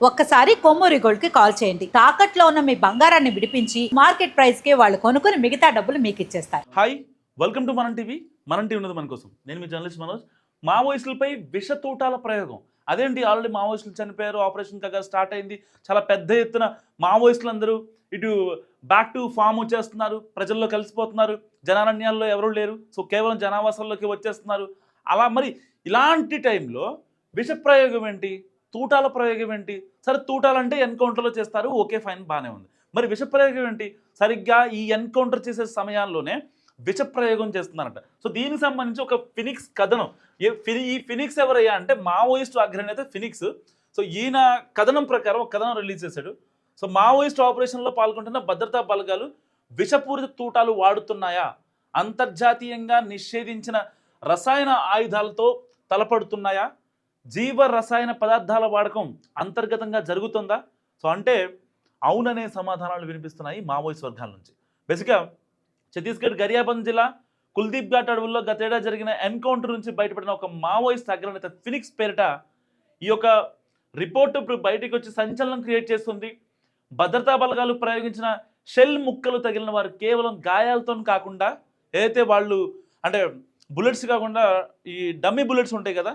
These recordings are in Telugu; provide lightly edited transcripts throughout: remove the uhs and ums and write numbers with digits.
ఒక్కసారి కొమ్మూరి గోల్డ్ కి కాల్ చేయండి. తాకట్లో ఉన్న మీ బంగారాన్ని విడిపించి మార్కెట్ ప్రైస్ కి వాళ్ళు కొనుక్కుని మిగతా డబ్బులు మీకు ఇచ్చేస్తారు. హాయ్, వెల్కమ్ టు మనం టీవీ. మనం టీవీ ఉన్నది మన కోసం. నేను మీ జర్నలిస్ట్ మనోజ్. మావోయిస్టులపై విష తూటాల ప్రయోగం. అదేంటి, ఆల్రెడీ మావోయిస్టులు చనిపోయారు, ఆపరేషన్ కగా స్టార్ట్ అయింది, చాలా పెద్ద ఎత్తున మావోయిస్టులు అందరూ ఇటు బ్యాక్ టు ఫామ్ వచ్చేస్తున్నారు, ప్రజల్లో కలిసిపోతున్నారు, జనారణ్యాల్లో ఎవరూ లేరు, సో కేవలం జనావాసాల్లోకి వచ్చేస్తున్నారు. అలా మరి ఇలాంటి టైంలో విష ప్రయోగం ఏంటి, తూటాల ప్రయోగం ఏంటి? సరే, తూటాలంటే ఎన్కౌంటర్లో చేస్తారు, ఓకే ఫైన్, బాగానే ఉంది. మరి విష ప్రయోగం ఏంటి? సరిగ్గా ఈ ఎన్కౌంటర్ చేసే సమయాల్లోనే విష ప్రయోగం చేస్తున్నారట. సో దీనికి సంబంధించి ఒక ఫినిక్స్ కథనం. ఈ ఫినిక్స్ ఎవరయ్యా అంటే మావోయిస్టు అగ్రనేత ఫినిక్స్. సో ఈయన కథనం ప్రకారం ఒక కథనం రిలీజ్ చేశాడు. సో మావోయిస్ట్ ఆపరేషన్లో పాల్గొంటున్న భద్రతా బలగాలు విషపూరిత తూటాలు వాడుతున్నాయా, అంతర్జాతీయంగా నిషేధించిన రసాయన ఆయుధాలతో తలపడుతున్నాయా, జీవ రసాయన పదార్థాల వాడకం అంతర్గతంగా జరుగుతుందా? సో అంటే అవుననే సమాధానాలు వినిపిస్తున్నాయి మావోయిస్ట్ వర్గాల నుంచి. బేసిక్గా ఛత్తీస్గఢ్ గరియాబంద్ జిల్లా కుల్దీప్ ఘాట్ అడవుల్లో గతేడా జరిగిన ఎన్కౌంటర్ నుంచి బయటపడిన ఒక మావోయిస్ట్ అగ్రనేత ఫినిక్స్ పేరిట ఈ యొక్క రిపోర్ట్ ఇప్పుడు బయటకు వచ్చి సంచలనం క్రియేట్ చేస్తుంది. భద్రతా బలగాలు ప్రయోగించిన షెల్ ముక్కలు తగిలిన వారు కేవలం గాయాలతో కాకుండా, ఏదైతే వాళ్ళు అంటే బుల్లెట్స్ కాకుండా ఈ డమ్మీ బుల్లెట్స్ ఉంటాయి కదా,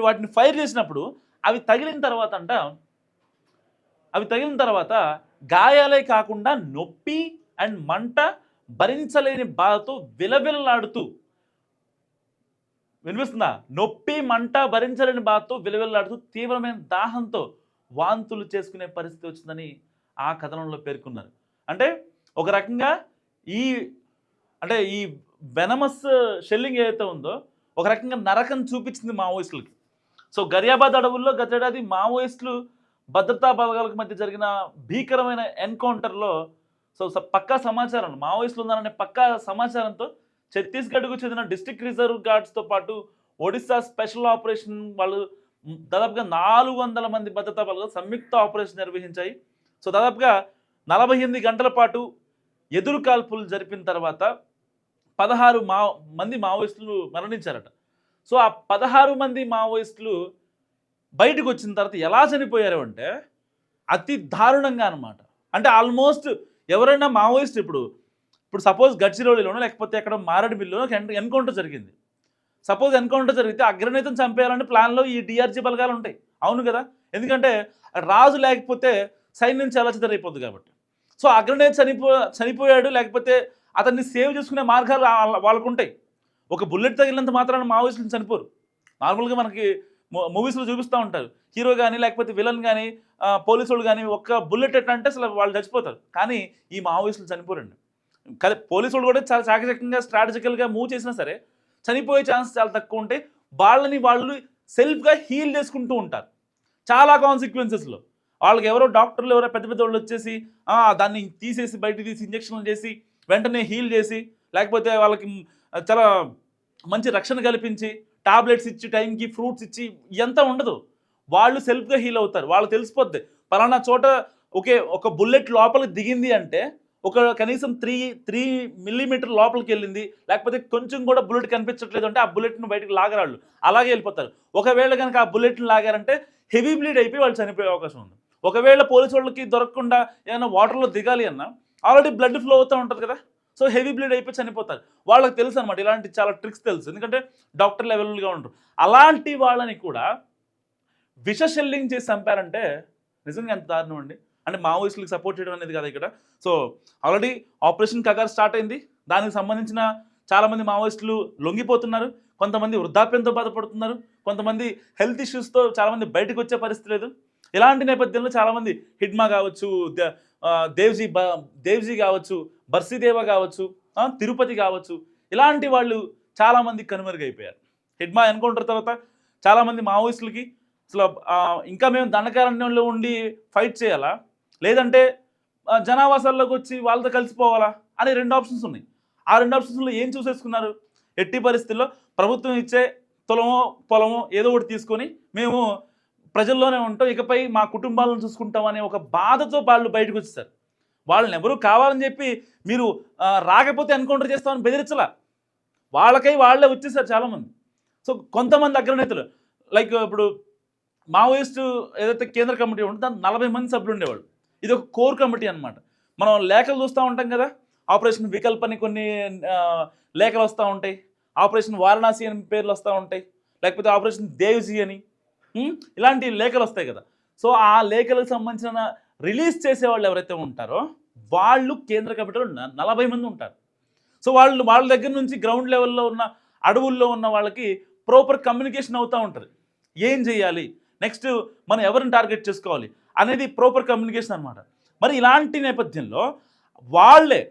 వాటిని ఫైర్ చేసినప్పుడు అవి తగిలిన తర్వాత గాయాలే కాకుండా నొప్పి అండ్ మంట భరించలేని బాధతో విలవిలలాడుతూ, వినిపిస్తుందా? నొప్పి మంట భరించలేని బాధతో విలవిలలాడుతూ తీవ్రమైన దాహంతో వాంతులు చేసుకునే పరిస్థితి వచ్చిందని ఆ కథనంలో పేర్కొన్నారు. అంటే ఒక రకంగా ఈ వెనమస్ షెల్లింగ్ ఏదైతే ఉందో ఒక రకంగా నరకం చూపించింది మావోయిస్టులకి. సో గరియాబాద్ అడవుల్లో గతేడాది మావోయిస్టులు భద్రతా బలగాలకు మధ్య జరిగిన భీకరమైన ఎన్కౌంటర్లో పక్కా సమాచారం, మావోయిస్టులు ఉన్నారనే పక్కా సమాచారంతో ఛత్తీస్గఢ్కు చెందిన డిస్ట్రిక్ట్ రిజర్వ్ గార్డ్స్తో పాటు ఒడిశా స్పెషల్ ఆపరేషన్ వాళ్ళు దాదాపుగా 400 మంది భద్రతా బలగాలు సంయుక్త ఆపరేషన్ నిర్వహించాయి. సో దాదాపుగా 48 గంటల పాటు ఎదురు కాల్పులు జరిపిన తర్వాత 16 మంది మావోయిస్టులు మరణించారట. సో ఆ 16 మంది మావోయిస్టులు బయటకు వచ్చిన తర్వాత ఎలా చనిపోయారు అంటే అతి దారుణంగా అనమాట. అంటే ఆల్మోస్ట్ ఎవరైనా మావోయిస్ట్ ఇప్పుడు సపోజ్ గడ్చిరోలిలోనో లేకపోతే ఎక్కడ మారేడుమిల్లిలోనో ఎన్కౌంటర్ జరిగింది. సపోజ్ ఎన్కౌంటర్ జరిగితే అగ్రనేతను చంపేయాలని ప్లాన్లో ఈ డిఆర్జీ బలగాలు ఉంటాయి, అవును కదా? ఎందుకంటే రాజు లేకపోతే సైన్యం చెలచెదరైపోద్ది కాబట్టి. సో అగ్రనేత చనిపోయాడు, లేకపోతే అతన్ని సేవ్ చేసుకునే మార్గాలు వాళ్ళకు ఉంటాయి. ఒక బుల్లెట్ తగిలినంత మాత్రాన మావోయిస్టులు చనిపోరు. నార్మల్గా మనకి మూవీస్లో చూపిస్తూ ఉంటారు, హీరో కానీ లేకపోతే విలన్ కానీ పోలీసు వాళ్ళు కానీ ఒక్క బుల్లెట్ ఎట్లా అంటే అసలు వాళ్ళు చచ్చిపోతారు. కానీ ఈ మావోయిస్టులు చనిపోరండి. కదా, పోలీసు వాళ్ళు కూడా చాలా చాకచక్యంగా స్ట్రాటజికల్గా మూవ్ చేసినా సరే చనిపోయే ఛాన్స్ చాలా తక్కువ ఉంటాయి. వాళ్ళు సెల్ఫ్గా హీల్ చేసుకుంటూ ఉంటారు చాలా కాన్సిక్వెన్సెస్లో. వాళ్ళకి ఎవరో డాక్టర్లు ఎవరో పెద్ద వాళ్ళు వచ్చేసి దాన్ని తీసేసి బయట తీసి ఇంజక్షన్లు చేసి వెంటనే హీల్ చేసి, లేకపోతే వాళ్ళకి చాలా మంచి రక్షణ కల్పించి టాబ్లెట్స్ ఇచ్చి టైంకి ఫ్రూట్స్ ఇచ్చి ఎంత ఉండదు. వాళ్ళు సెల్ఫ్గా హీల్ అవుతారు. వాళ్ళు తెలిసిపోద్ది పలానా చోట ఒక బుల్లెట్ లోపలికి దిగింది అంటే కనీసం 3 మిల్లీమీటర్ లోపలికి వెళ్ళింది, లేకపోతే కొంచెం కూడా బుల్లెట్ కనిపించట్లేదు అంటే ఆ బుల్లెట్ను బయటకు లాగరాళ్ళు, అలాగే వెళ్ళిపోతారు. ఒకవేళ కనుక ఆ బుల్లెట్ని లాగారంటే హెవీ బ్లీడ్ అయిపోయి వాళ్ళు చనిపోయే అవకాశం ఉంది. ఒకవేళ పోలీసు వాళ్ళకి దొరకకుండా ఏమైనా వాటర్లో దిగాలి అన్నా ఆల్రెడీ బ్లడ్ ఫ్లో అవుతూ ఉంటుంది కదా, సో హెవీ బ్లీడ్ అయిపోయి చనిపోతారు. వాళ్ళకి తెలుసు అనమాట, ఇలాంటి చాలా ట్రిక్స్ తెలుసు, ఎందుకంటే డాక్టర్ లెవెల్గా ఉంటారు. అలాంటి వాళ్ళని కూడా విష షెల్లింగ్ చేసి చంపారంటే నిజంగా ఎంత దారుణం అండి. అంటే మావోయిస్టులకు సపోర్ట్ చేయడం అనేది కదా ఇక్కడ. So already operation Kagar start అయింది. దానికి సంబంధించిన చాలామంది మావోయిస్టులు లొంగిపోతున్నారు, కొంతమంది వృద్ధాప్యంతో బాధపడుతున్నారు, కొంతమంది హెల్త్ ఇష్యూస్తో చాలామంది బయటకు వచ్చే పరిస్థితి లేదు. ఇలాంటి నేపథ్యంలో చాలామంది హిడ్మా కావచ్చు, దేవ్జీ కావచ్చు, బర్సీదేవ కావచ్చు, తిరుపతి కావచ్చు, ఇలాంటి వాళ్ళు చాలామంది కనుమరుగైపోయారు. హిడ్మా ఎన్కౌంటర్ తర్వాత చాలామంది మావోయిస్టులకి అసలు ఇంకా మేము దండకారణ్యంలో ఉండి ఫైట్ చేయాలా, లేదంటే జనావాసాల్లోకి వచ్చి వాళ్ళతో కలిసిపోవాలా అనే 2 ఆప్షన్స్ ఉన్నాయి. ఆ 2 ఆప్షన్స్లో ఏం చూసేసుకున్నారు? ఎట్టి పరిస్థితుల్లో ప్రభుత్వం ఇచ్చే తులమో పొలమో ఏదో ఒకటి తీసుకొని మేము ప్రజల్లోనే ఉంటాం, ఇకపై మా కుటుంబాలను చూసుకుంటాం అనే ఒక బాధతో వాళ్ళు బయటకు వచ్చేసారు. వాళ్ళని ఎవరు కావాలని చెప్పి మీరు రాకపోతే ఎన్కౌంటర్ చేస్తామని బెదిరించలా, వాళ్ళకై వాళ్ళే వచ్చేసారు చాలామంది. సో కొంతమంది అగ్రనేతలు లైక్ ఇప్పుడు మావోయిస్ట్ ఏదైతే కేంద్ర కమిటీ ఉంటుందో దాని 40 మంది సభ్యులు ఉండేవాళ్ళు. ఇది ఒక కోర్ కమిటీ అనమాట. మనం లేఖలు చూస్తూ ఉంటాం కదా, ఆపరేషన్ వికల్ప్ అని కొన్ని లేఖలు వస్తూ ఉంటాయి, ఆపరేషన్ వారణాసి అని పేర్లు వస్తూ ఉంటాయి, లేకపోతే ఆపరేషన్ దేవ్జీ అని ఇలాంటి లేఖలు వస్తాయి కదా. సో ఆ లేఖలకు సంబంధించిన రిలీజ్ చేసేవాళ్ళు ఎవరైతే ఉంటారో వాళ్ళు కేంద్ర కమిటీలో 40 మంది ఉంటారు. సో వాళ్ళ దగ్గర నుంచి గ్రౌండ్ లెవెల్లో ఉన్న అడవుల్లో ఉన్న వాళ్ళకి ప్రాపర్ కమ్యూనికేషన్ అవుతూ ఉంటుంది. ఏం చేయాలి, నెక్స్ట్ మనం ఎవరిని టార్గెట్ చేసుకోవాలి అనేది ప్రాపర్ కమ్యూనికేషన్ అనమాట. మరి ఇలాంటి నేపథ్యంలో వాళ్ళే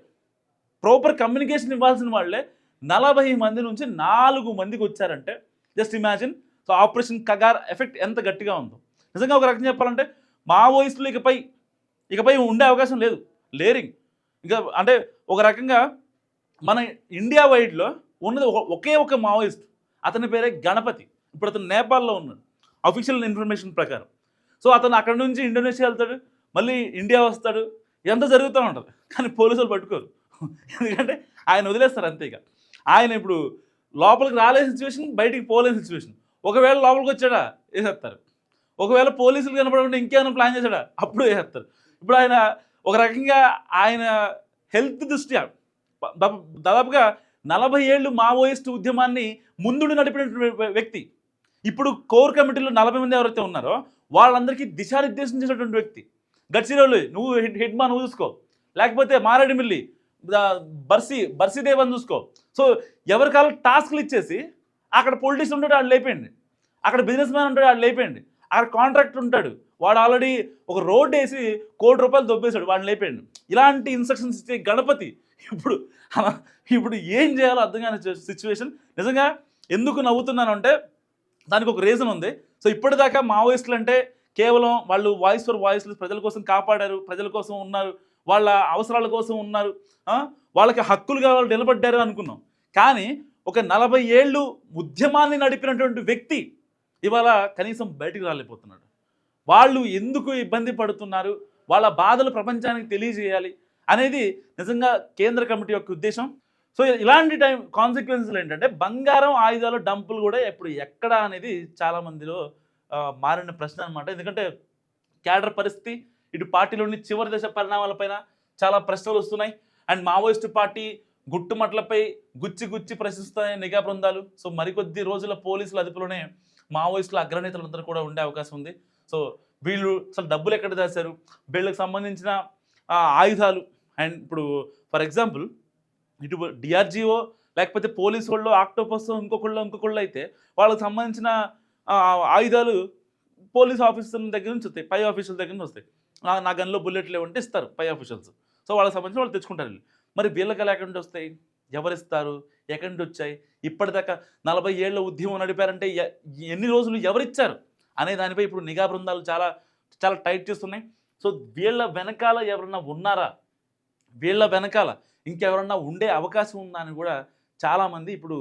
ప్రాపర్ కమ్యూనికేషన్ ఇవ్వాల్సిన వాళ్ళే 40 మంది నుంచి 4 మందికి వచ్చారంటే just imagine. So operation Kagar effect ఎంత గట్టిగా ఉందో. నిజంగా ఒక రకంగా చెప్పాలంటే మావోయిస్టులు ఇకపై ఉండే అవకాశం లేదు, లేరింగ్. ఇంకా అంటే ఒక రకంగా మన ఇండియా వైడ్లో ఉన్నది ఒకే ఒక మావోయిస్ట్, అతని పేరే గణపతి. ఇప్పుడు అతను నేపాల్లో ఉన్నాడు అఫీషియల్ ఇన్ఫర్మేషన్ ప్రకారం. సో అతను అక్కడ నుంచి ఇండోనేషియా వెళ్తాడు, మళ్ళీ ఇండియా వస్తాడు, ఇదంతా జరుగుతూ ఉంటుంది. కానీ పోలీసులు పట్టుకోరు, ఎందుకంటే ఆయన వదిలేస్తారు అంతే. ఇక ఆయన ఇప్పుడు లోపలికి రాలే సిచ్యువేషన్, బయటికి పోలేని సిచ్యువేషన్. ఒకవేళ లోపలికి వచ్చాడా వేసేస్తారు, ఒకవేళ పోలీసులు కనపడకుండా ఇంకేమైనా ప్లాన్ చేశాడా అప్పుడు వేసేస్తారు. ఇప్పుడు ఆయన ఒక రకంగా ఆయన హెల్త్ దృష్ట్యా దాదాపుగా 40 ఏళ్ళు మావోయిస్ట్ ఉద్యమాన్ని ముందుండి నడిపినటువంటి వ్యక్తి. ఇప్పుడు కోర్ కమిటీలో 40 మంది ఎవరైతే ఉన్నారో వాళ్ళందరికీ దిశానిర్దేశం చేసినటువంటి వ్యక్తి. గడ్చిరోలు నువ్వు హెడ్మా నువ్వు చూసుకో, లేకపోతే మారేడుమిల్లి బర్సీదేవ్ అని చూసుకో. సో ఎవరి కాలం టాస్క్లు ఇచ్చేసి అక్కడ పొలిటీషియన్ ఉంటాడు వాడు లేపేయండి, అక్కడ బిజినెస్ మ్యాన్ ఉంటాడు వాడు లేపేయండి, అక్కడ కాంట్రాక్టర్ ఉంటాడు వాడు ఆల్రెడీ ఒక రోడ్ వేసి ₹1 కోటి దొబ్బేశాడు వాడిని లేపేయండి. ఇలాంటి ఇన్స్ట్రక్షన్స్ ఇచ్చే గణపతి ఇప్పుడు ఏం చేయాలో అర్థం కాని సిచ్యువేషన్. నిజంగా ఎందుకు నవ్వుతున్నాను అంటే దానికి ఒక రీజన్ ఉంది. సో ఇప్పటిదాకా మావోయిస్టులు అంటే కేవలం వాళ్ళు వాయిస్ ఫర్ వాయిస్లు ప్రజల కోసం కాపాడారు, ప్రజల కోసం ఉన్నారు, వాళ్ళ అవసరాల కోసం ఉన్నారు, వాళ్ళకి హక్కులుగా వాళ్ళు నిలబడ్డారు అనుకున్నాం. కానీ ఒక 40 ఏళ్ళు ఉద్యమాన్ని నడిపినటువంటి వ్యక్తి ఇవాళ కనీసం బయటికి రాలేకపోతున్నాడు. వాళ్ళు ఎందుకు ఇబ్బంది పడుతున్నారు, వాళ్ళ బాధలు ప్రపంచానికి తెలియజేయాలి అనేది నిజంగా కేంద్ర కమిటీ యొక్క ఉద్దేశం. సో ఇలాంటి టైం కాన్సిక్వెన్స్లు ఏంటంటే బంగారం ఆయుధాలు డంపులు కూడా ఇప్పుడు ఎక్కడ అనేది చాలామందిలో మారిన ప్రశ్న అనమాట. ఎందుకంటే క్యాడర్ పరిస్థితి, ఇటు పార్టీలోని చివరి దశ పరిణామాలపైన చాలా ప్రశ్నలు వస్తున్నాయి. అండ్ మావోయిస్టు పార్టీ గుట్టుమట్లపై గుచ్చి ప్రశ్నిస్తున్నాయి నిఘా బృందాలు. సో మరికొద్ది రోజుల పోలీసుల అదుపులోనే మావోయిస్టుల అగ్రనేతలందరూ కూడా ఉండే అవకాశం ఉంది. సో వీళ్ళు అసలు డబ్బులు ఎక్కడ దాచారు, వీళ్ళకి సంబంధించిన ఆయుధాలు, అండ్ ఇప్పుడు ఫర్ ఎగ్జాంపుల్ ఇటు డిఆర్జీఓ లేకపోతే పోలీసు వాళ్ళు ఆక్టోపస్ ఇంకొకళ్ళు అయితే వాళ్ళకి సంబంధించిన ఆయుధాలు పోలీస్ ఆఫీసర్ల దగ్గర నుంచి వస్తాయి, పై ఆఫీసర్ల దగ్గర నుంచి వస్తాయి. నా గన్లో బుల్లెట్లు లేవంటే ఇస్తారు పై ఆఫీసర్స్. సో వాళ్ళకి సంబంధించిన వాళ్ళు తెచ్చుకుంటారు. మరి వీళ్ళకి ఎక్కడి నుంచి వస్తాయి, ఎవరిస్తారు, ఎక్కడి నుంచి వచ్చాయి, ఇప్పటిదాకా 40 ఏళ్ళ ఉద్యమం నడిపారంటే ఎన్ని రోజులు ఎవరిచ్చారు అనే దానిపై ఇప్పుడు నిఘా బృందాలు చాలా చాలా టైట్ చేస్తున్నాయి. సో వీళ్ళ వెనకాల ఎవరన్నా ఉన్నారా, వీళ్ళ వెనకాల ఇంకెవరన్నా ఉండే అవకాశం ఉందా అని కూడా చాలామంది ఇప్పుడు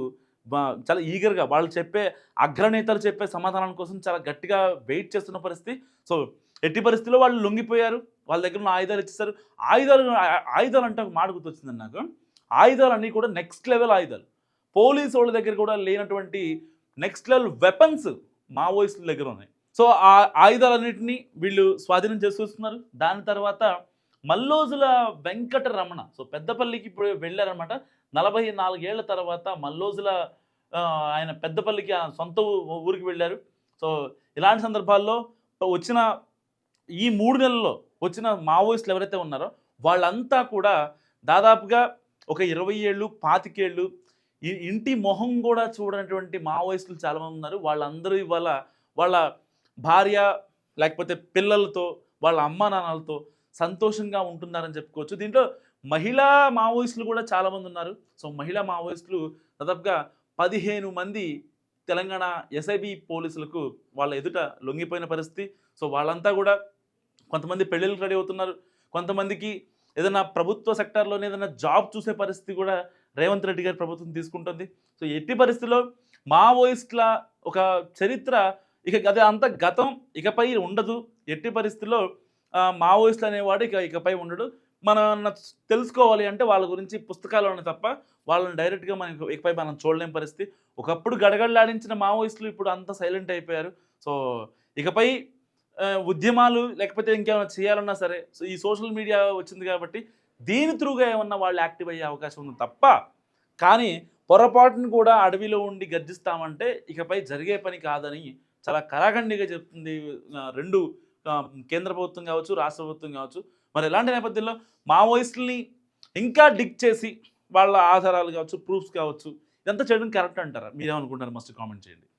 చాలా ఈగర్గా వాళ్ళు చెప్పే అగ్రనేతలు చెప్పే సమాధానం కోసం చాలా గట్టిగా వెయిట్ చేస్తున్న పరిస్థితి. సో ఎట్టి పరిస్థితిలో వాళ్ళు లొంగిపోయారు, వాళ్ళ దగ్గర ఉన్న ఆయుధాలు ఇచ్చేస్తారు. ఆయుధాలు అంటే ఒక మాట గుర్తొచ్చిందండి నాకు. ఆయుధాలు అన్నీ కూడా నెక్స్ట్ లెవెల్ ఆయుధాలు. పోలీసు వాళ్ళ దగ్గర కూడా లేనటువంటి నెక్స్ట్ లెవెల్ వెపన్స్ మావోయిస్టుల దగ్గర ఉన్నాయి. సో ఆ ఆయుధాలన్నింటినీ వీళ్ళు స్వాధీనం చేసుకొస్తున్నారు. దాని తర్వాత మల్లోజుల వెంకటరమణ సో పెద్దపల్లికి ఇప్పుడు వెళ్ళారనమాట. 44 ఏళ్ల తర్వాత మల్లోజుల ఆయన పెద్దపల్లికి సొంత ఊరికి వెళ్ళారు. సో ఇలాంటి సందర్భాల్లో వచ్చిన ఈ 3 నెలల్లో వచ్చిన మావోయిస్టులు ఎవరైతే ఉన్నారో వాళ్ళంతా కూడా దాదాపుగా ఒక 20 ఏళ్ళు 25 ఏళ్ళు ఇంటి మొహం కూడా చూడనటువంటి మావోయిస్టులు చాలామంది ఉన్నారు. వాళ్ళందరూ ఇవాళ వాళ్ళ భార్య లేకపోతే పిల్లలతో వాళ్ళ అమ్మా నాన్నలతో సంతోషంగా ఉంటున్నారని చెప్పుకోవచ్చు. దీంట్లో మహిళా మావోయిస్టులు కూడా చాలామంది ఉన్నారు. సో మహిళా మావోయిస్టులు దాదాపుగా 15 మంది తెలంగాణ ఎస్ఐబి పోలీసులకు వాళ్ళ ఎదుట లొంగిపోయిన పరిస్థితి. సో వాళ్ళంతా కూడా కొంతమంది పెళ్ళిళ్ళకి రెడీ అవుతున్నారు, కొంతమందికి ఏదైనా ప్రభుత్వ సెక్టార్లోనే ఏదైనా జాబ్ చూసే పరిస్థితి కూడా రేవంత్ రెడ్డి గారి ప్రభుత్వం తీసుకుంటుంది. సో ఎట్టి పరిస్థితుల్లో మావోయిస్టుల ఒక చరిత్ర ఇక అదే అంత గతం ఇకపై ఉండదు. ఎట్టి పరిస్థితుల్లో మావోయిస్టులు అనేవాడు ఇకపై ఉండడు. మనం తెలుసుకోవాలి అంటే వాళ్ళ గురించి పుస్తకాలను తప్ప వాళ్ళని డైరెక్ట్గా ఇకపై మనం చూడలేని పరిస్థితి. ఒకప్పుడు గడగడలాడించిన మావోయిస్టులు ఇప్పుడు అంతా సైలెంట్ అయిపోయారు. సో ఇకపై ఉద్యమాలు లేకపోతే ఇంకేమైనా చేయాలన్నా సరే సో ఈ సోషల్ మీడియా వచ్చింది కాబట్టి దీని త్రూగా ఏమన్నా వాళ్ళు యాక్టివ్ అయ్యే అవకాశం ఉంది తప్ప, కానీ పొరపాటును కూడా అడవిలో ఉండి గర్జిస్తామంటే ఇకపై జరిగే పని కాదని చాలా కరాఖండిగా చెప్తుంది రెండు కేంద్ర ప్రభుత్వం కావచ్చు, రాష్ట్ర ప్రభుత్వం కావచ్చు. మరి ఇలాంటి నేపథ్యంలో మావోయిస్టుల్ని ఇంకా డిక్ చేసి వాళ్ళ ఆధారాలు కావచ్చు, ప్రూఫ్స్ కావచ్చు, ఇదంతా చేయడం కరెక్ట్ అంటారా? మీరేమనుకుంటారు? మస్ట్ కామెంట్ చేయండి.